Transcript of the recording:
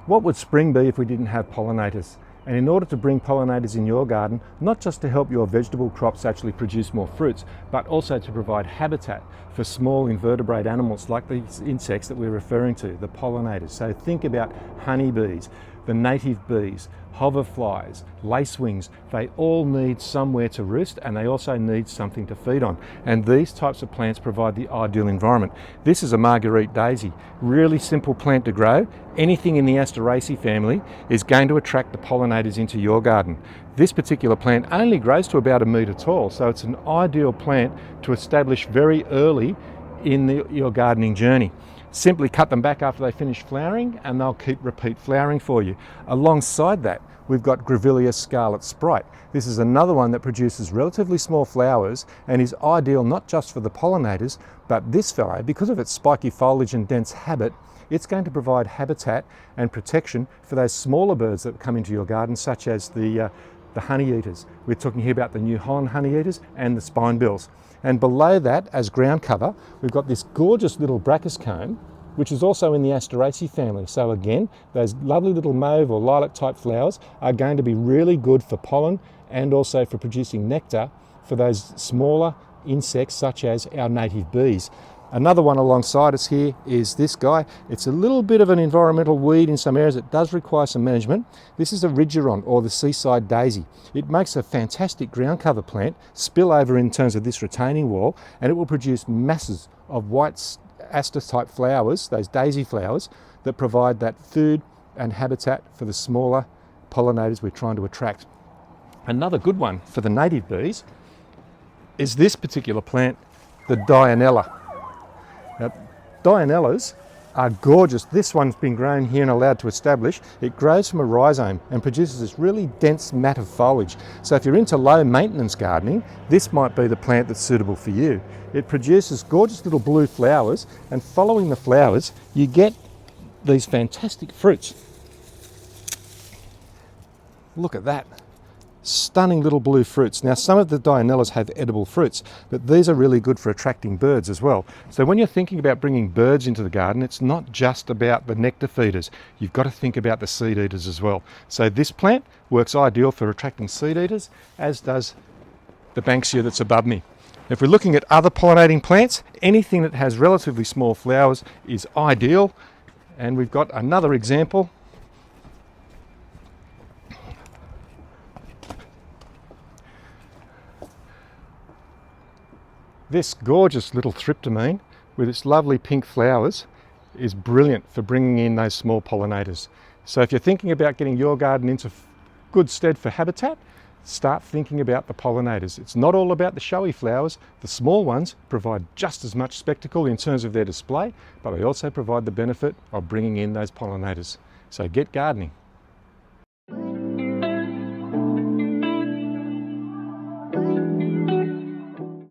What would spring be if we didn't have pollinators? And in order to bring pollinators in your garden, not just to help your vegetable crops actually produce more fruits, but also to provide habitat for small invertebrate animals like these insects that we're referring to, the pollinators. So think about honeybees, the native bees, hoverflies, lacewings. They all need somewhere to roost, and they also need something to feed on. And these types of plants provide the ideal environment. This is a Marguerite daisy, really simple plant to grow. Anything in the Asteraceae family is going to attract the pollinators into your garden. This particular plant only grows to about 1 metre tall, so it's an ideal plant to establish very early in your gardening journey. Simply cut them back after they finish flowering and they'll keep repeat flowering for you. Alongside that, we've got Grevilleas scarlet sprite. This is another one that produces relatively small flowers and is ideal not just for the pollinators, but this fellow, because of its spiky foliage and dense habit, it's going to provide habitat and protection for those smaller birds that come into your garden, such as the honey eaters. We're talking here about the New Holland honey eaters and the spinebills. And below that, as ground cover, we've got this gorgeous little Brachyscome, which is also in the Asteraceae family. So again, those lovely little mauve or lilac type flowers are going to be really good for pollen and also for producing nectar for those smaller insects such as our native bees. Another one alongside us here is this guy. It's a little bit of an environmental weed in some areas. It does require some management. This is a Ridgeron, or the seaside daisy. It makes a fantastic ground cover plant, spill over in terms of this retaining wall, and it will produce masses of white aster type flowers, those daisy flowers, that provide that food and habitat for the smaller pollinators we're trying to attract. Another good one for the native bees is this particular plant, the Dianella. Now, Dianellas are gorgeous. This one's been grown here and allowed to establish. It grows from a rhizome and produces this really dense mat of foliage. So if you're into low maintenance gardening, this might be the plant that's suitable for you. It produces gorgeous little blue flowers, and following the flowers, you get these fantastic fruits. Look at that. Stunning little blue fruits. Now, some of the Dianellas have edible fruits, but these are really good for attracting birds as well. So when you're thinking about bringing birds into the garden, it's not just about the nectar feeders. You've got to think about the seed eaters as well. So this plant works ideal for attracting seed eaters, as does the Banksia that's above me. If we're looking at other pollinating plants, anything that has relatively small flowers is ideal. And we've got another example. This gorgeous little thryptomene with its lovely pink flowers is brilliant for bringing in those small pollinators. So if you're thinking about getting your garden into good stead for habitat, start thinking about the pollinators. It's not all about the showy flowers. The small ones provide just as much spectacle in terms of their display, but they also provide the benefit of bringing in those pollinators. So get gardening.